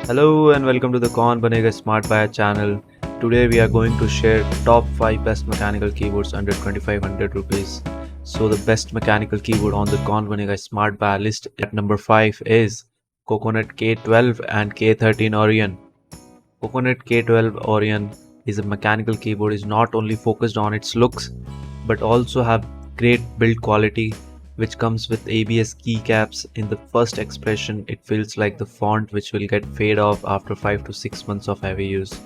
Hello and welcome to the Kaun Banega Smart Buyer channel. Today we are going to share top 5 best mechanical keyboards under 2500 rupees. So the best mechanical keyboard on the Kaun Banega Smart Buyer list at number 5 is Coconut K12 and K13 Orion. Coconut K12 Orion is a mechanical keyboard is not only focused on its looks but also have great build quality which comes with ABS keycaps. In the first expression it feels like the font which will get fade off after 5 to 6 months of heavy use.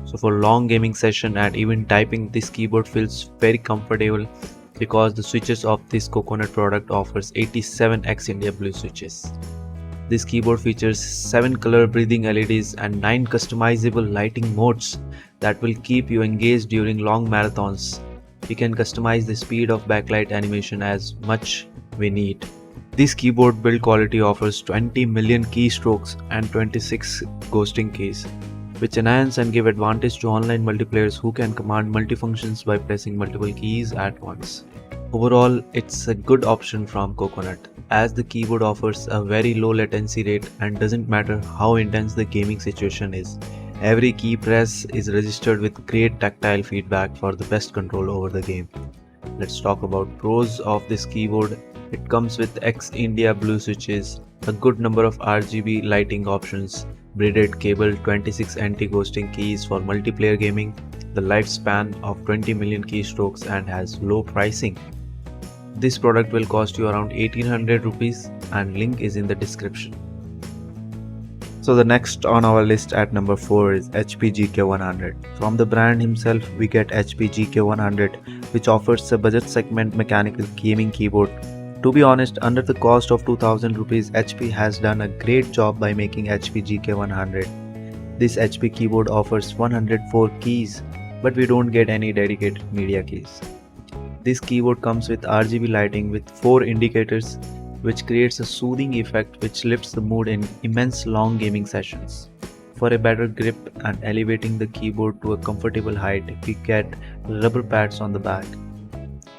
So for long gaming session and even typing, this keyboard feels very comfortable because the switches of this Coconut product offers 87x India blue switches. This keyboard features 7 color breathing LEDs and 9 customizable lighting modes that will keep you engaged during long marathons. We can customize the speed of backlight animation as much we need. This keyboard build quality offers 20 million keystrokes and 26 ghosting keys, which enhance and give advantage to online multiplayers who can command multifunctions by pressing multiple keys at once. Overall, it's a good option from Coconut, as the keyboard offers a very low latency rate and doesn't matter how intense the gaming situation is. Every key press is registered with great tactile feedback for the best control over the game. Let's talk about pros of this keyboard. It comes with X India blue switches, a good number of RGB lighting options, braided cable, 26 anti-ghosting keys for multiplayer gaming, the lifespan of 20 million keystrokes, and has low pricing. This product will cost you around 1800 rupees and link is in the description. So the next on our list at number 4 is HP GK100. From the brand himself we get HP GK100, which offers a budget segment mechanical gaming keyboard. To be honest, under the cost of 2000 rupees, HP has done a great job by making HP GK100. This HP keyboard offers 104 keys, but we don't get any dedicated media keys. This keyboard comes with RGB lighting with 4 indicators, which creates a soothing effect which lifts the mood in immense long gaming sessions. For a better grip and elevating the keyboard to a comfortable height, we get rubber pads on the back.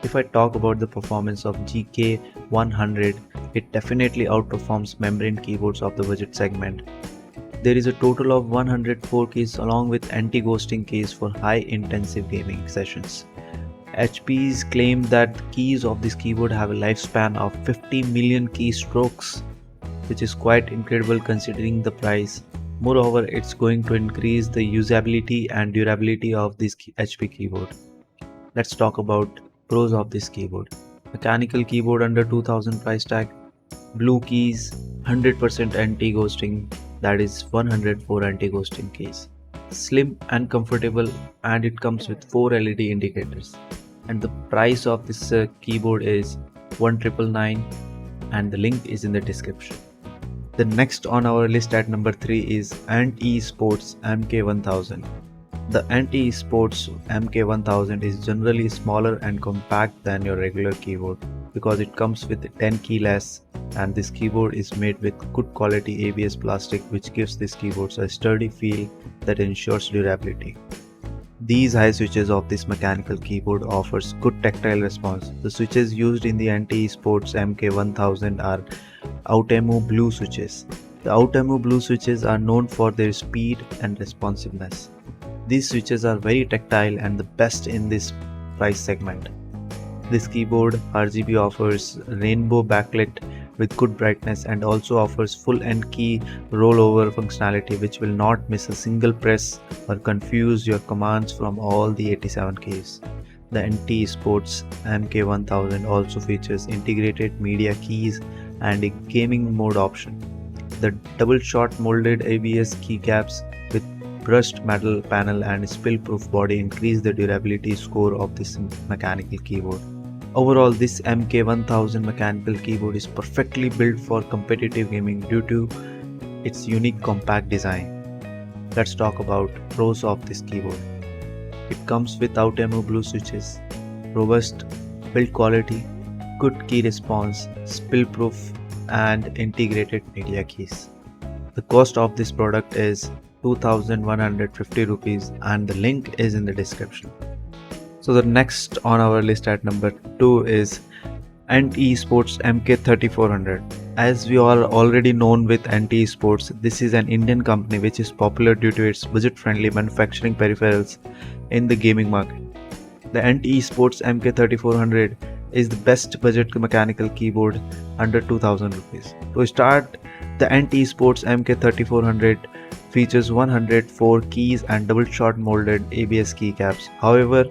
If I talk about the performance of GK100, it definitely outperforms membrane keyboards of the budget segment. There is a total of 104 keys along with anti-ghosting keys for high-intensive gaming sessions. HP's claim that the keys of this keyboard have a lifespan of 50 million keystrokes, which is quite incredible considering the price. Moreover, it's going to increase the usability and durability of this HP keyboard. Let's talk about pros of this keyboard. Mechanical keyboard under 2000 price tag, blue keys, 100% anti-ghosting, that is 104 anti-ghosting keys. Slim and comfortable, and it comes with 4 LED indicators. And the price of this keyboard is 1999 and the link is in the description. The next on our list at number 3 is Ant Esports MK1000. The Ant Esports MK1000 is generally smaller and compact than your regular keyboard because it comes with 10 keyless, and this keyboard is made with good quality ABS plastic which gives this keyboard a sturdy feel that ensures durability. These high switches of this mechanical keyboard offers good tactile response. The switches used in the Ant Esports MK1000 are Outemu blue switches. The Outemu blue switches are known for their speed and responsiveness. These switches are very tactile and the best in this price segment. This keyboard RGB offers rainbow backlit with good brightness and also offers full end key rollover functionality which will not miss a single press or confuse your commands from all the 87 keys. The Ant Esports MK1000 also features integrated media keys and a gaming mode option. The double shot molded ABS keycaps with brushed metal panel and spill-proof body increase the durability score of this mechanical keyboard. Overall, this MK1000 mechanical keyboard is perfectly built for competitive gaming due to its unique compact design. Let's talk about pros of this keyboard. It comes with Outemu blue switches, robust build quality, good key response, spill-proof and integrated media keys. The cost of this product is 2150 rupees and the link is in the description. So the next on our list at number 2 is Ant Esports MK3400. As we are already known with NT Esports, this is an Indian company which is popular due to its budget-friendly manufacturing peripherals in the gaming market. The NT Esports MK3400 is the best budget mechanical keyboard under 2000 rupees. To start, the NT Esports MK3400 features 104 keys and double shot molded ABS keycaps. However,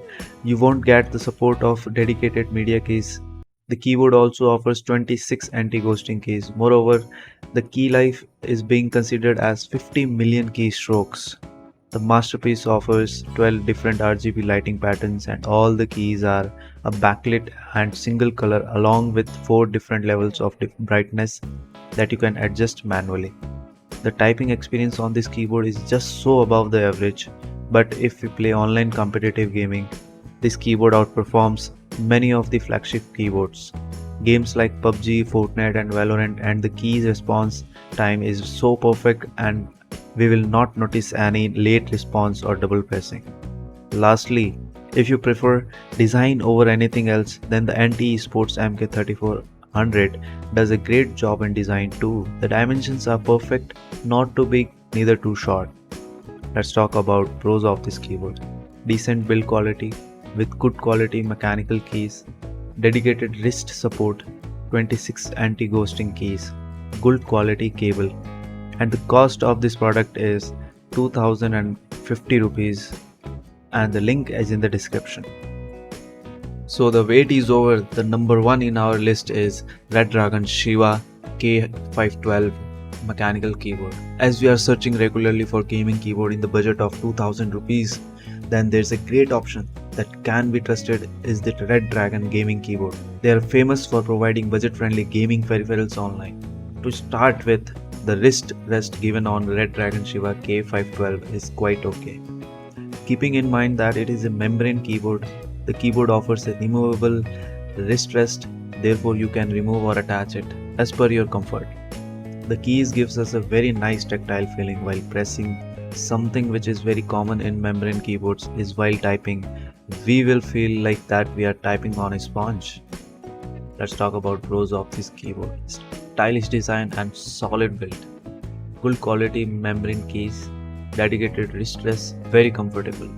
you won't get the support of dedicated media keys. The keyboard also offers 26 anti-ghosting keys. Moreover, the key life is being considered as 50 million keystrokes. The masterpiece offers 12 different RGB lighting patterns and all the keys are a backlit and single color along with 4 different levels of brightness that you can adjust manually. The typing experience on this keyboard is just so above the average, but if we play online competitive gaming, this keyboard outperforms many of the flagship keyboards. Games like PUBG, Fortnite and Valorant and the keys response time is so perfect and we will not notice any late response or double pressing. Lastly, if you prefer design over anything else, then the NT Esports MK3400 does a great job in design too. The dimensions are perfect, not too big, neither too short. Let's talk about pros of this keyboard. Decent build quality with good quality mechanical keys, dedicated wrist support, 26 anti-ghosting keys, good quality cable, and the cost of this product is 2050 rupees and the link is in the description. So the wait is over. The number one in our list is Red Dragon Shiva K512 mechanical keyboard. As we are searching regularly for gaming keyboard in the budget of 2000 rupees, then there's a great option that can be trusted is the Red Dragon gaming keyboard. They are famous for providing budget-friendly gaming peripherals online. To start with, the wrist rest given on Red Dragon Shiva K512 is quite okay. Keeping in mind that it is a membrane keyboard, the keyboard offers a removable wrist rest, therefore you can remove or attach it as per your comfort. The keys gives us a very nice tactile feeling while pressing. Something which is very common in membrane keyboards is while typing, we will feel like that we are typing on a sponge. Let's talk about pros of this keyboard. Stylish design and solid build. Good quality membrane keys, dedicated wrist rest, very comfortable.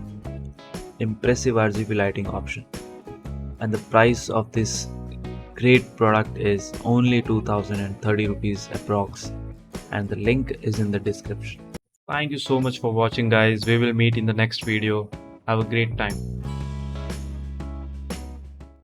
Impressive RGB lighting option. And the price of this great product is only 2030 rupees approx, and the link is in the description. Thank you so much for watching guys. We will meet in the next video. Have a great time.